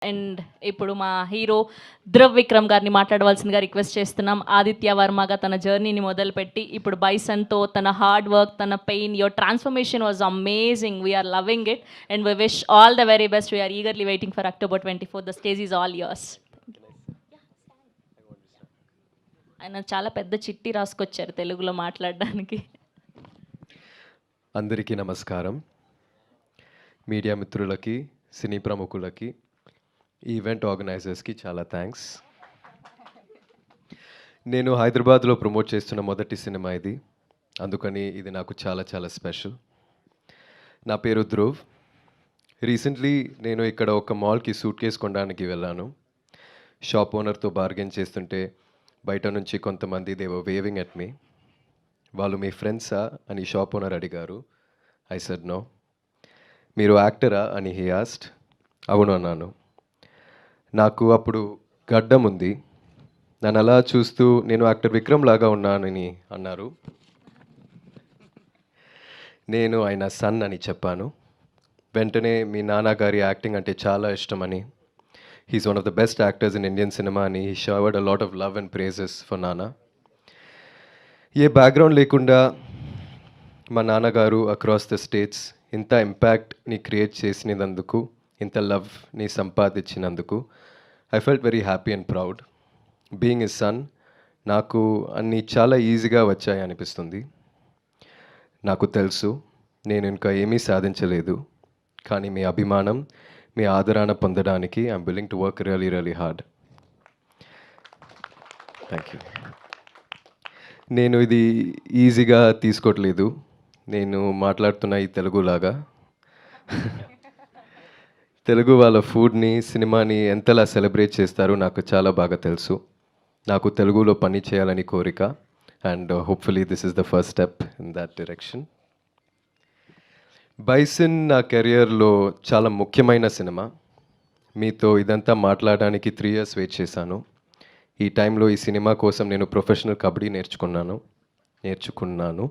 And ఇప్పుడు మా hero Dhruv Vikram గారిని మాట్లాడవలసిందిగా రిక్వెస్ట్ చేస్తున్నాం. ఆదిత్య వర్మగా తన జర్నీని మొదలుపెట్టి ఇప్పుడు బైసన్తో తన హార్డ్ వర్క్, తన pain, your transformation was amazing. We're loving it and we wish all the very best. We're eagerly waiting for October 24. The stage is all yours. ఆయన చాలా పెద్ద చిట్టి రాసుకొచ్చారు తెలుగులో మాట్లాడడానికి. అందరికీ నమస్కారం. మీడియా మిత్రులకి, సినీ ప్రముఖులకి, ఈవెంట్ ఆర్గనైజర్స్కి చాలా థ్యాంక్స్. నేను హైదరాబాద్లో ప్రమోట్ చేస్తున్న మొదటి సినిమా ఇది, అందుకని ఇది నాకు చాలా చాలా స్పెషల్. నా పేరు ధ్రువ్. రీసెంట్లీ నేను ఇక్కడ ఒక మాల్కి సూట్ కేస్ కొనడానికి వెళ్ళాను. షాప్ ఓనర్తో బార్గెన్ చేస్తుంటే బయట నుంచి కొంతమంది they were waving at me. వాళ్ళు మీ ఫ్రెండ్సా అని షాప్ ఓనర్ అడిగారు. I said no. మీరు యాక్టరా అని హీ ఆస్క్డ్. అవును అన్నాను. నాకు అప్పుడు గడ్డం ఉంది. నన్ను అలా చూస్తూ నేను యాక్టర్ విక్రమ్ లాగా ఉన్నానని అన్నారు. నేను ఆయన సన్ అని చెప్పాను. వెంటనే మీ నాన్నగారి యాక్టింగ్ అంటే చాలా ఇష్టమని, he's one of the best actors in Indian cinema అని he showered a lot of love and praises for నాన్న. ఏ బ్యాక్గ్రౌండ్ లేకుండా మా నాన్నగారు అక్రాస్ ద స్టేట్స్ ఇంత ఇంపాక్ట్ని క్రియేట్ చేసినందుకు, ఇంత లవ్ని సంపాదించినందుకు I felt very happy and proud. Being a son నాకు అన్నీ చాలా ఈజీగా వచ్చాయి అనిపిస్తుంది. నాకు తెలుసు నేను ఇంకా ఏమీ సాధించలేదు, కానీ మీ అభిమానం, మీ ఆదరణ పొందడానికి I'm willing to work really really hard. Thank you. నేను ఇది ఈజీగా తీసుకోవట్లేదు. నేను మాట్లాడుతున్న ఈ తెలుగులాగా. తెలుగు వాళ్ళ ఫుడ్ని, సినిమాని ఎంతలా సెలబ్రేట్ చేస్తారో నాకు చాలా బాగా తెలుసు. నాకు తెలుగులో పని చేయాలని కోరిక and hopefully this is the first step in that direction. Bison నా కెరియర్లో చాలా ముఖ్యమైన సినిమా. మీతో ఇదంతా మాట్లాడడానికి 3 years వెయిట్ చేశాను. ఈ టైంలో ఈ సినిమా కోసం నేను ప్రొఫెషనల్ కబడ్డీ నేర్చుకున్నాను.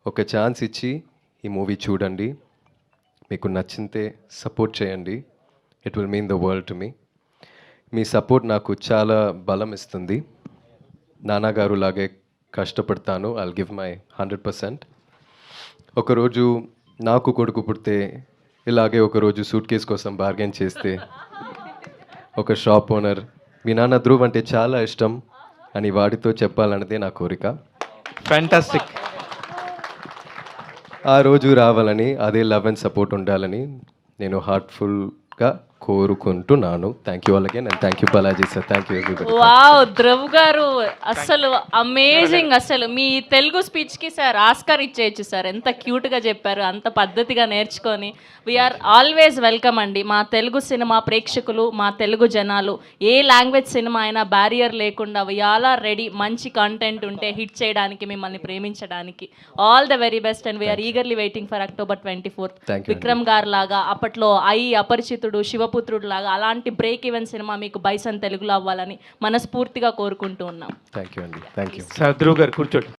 ఒక ఛాన్స్ ఇచ్చి ఈ మూవీ చూడండి. మీకు నచ్చితే సపోర్ట్ చేయండి. It will mean the world to me. Me support నాకు చాలా బలం ఇస్తుంది. నాన్నగారు లాగే కష్టపడతాను. I'll give my 100%. ఒకరోజు నాకు కొడుకు పుడితే ఇలాగే ఒకరోజు సూట్ కేస్ కోసం బార్గెన్ చేస్తే ఒక షాప్ ఓనర్ మీ నాన్న ధ్రువ్ అంటే చాలా ఇష్టం అని వాడితో చెప్పాలన్నదే నా కోరిక. ఫ్యాంటాస్టిక్. ఆ రోజు రావాలని, అదే లవ్ అండ్ సపోర్ట్ ఉండాలని నేను హార్ట్ఫుల్గా కోరుకుంటున్నాను. Thank you all again and thank you Balaji sir. Thank you everybody. Wow Dhruv గారు అసలు అమేజింగ్. అసలు మీ తెలుగు స్పీచ్కి సార్ ఆస్కార్ ఇచ్చేయచ్చు సార్. ఎంత క్యూట్గా చెప్పారు, అంత పద్ధతిగా నేర్చుకొని. వీఆర్ ఆల్వేస్ వెల్కమ్ అండి. మా తెలుగు సినిమా ప్రేక్షకులు, మా తెలుగు జనాలు ఏ లాంగ్వేజ్ సినిమా అయినా బ్యారియర్ లేకుండా వీఆర్ ఆర్ రెడీ. మంచి కంటెంట్ ఉంటే హిట్ చేయడానికి, మిమ్మల్ని ప్రేమించడానికి. All the very best and we're eagerly waiting for October 24. Vikram garu లాగా, అప్పట్లో అపరిచితుడు, శివపుత్రుడు లాగా అలాంటి బ్రేక్ ఈవెన్ సినిమా మీకు బైసన్ తెలుగులో అవ్వాలని మనస్ఫూర్తిగా కోరుకుంటూ ఉన్నాం. థ్యాంక్ యూ అండి. Thank you sir. Dhruv garu కూర్చోండి.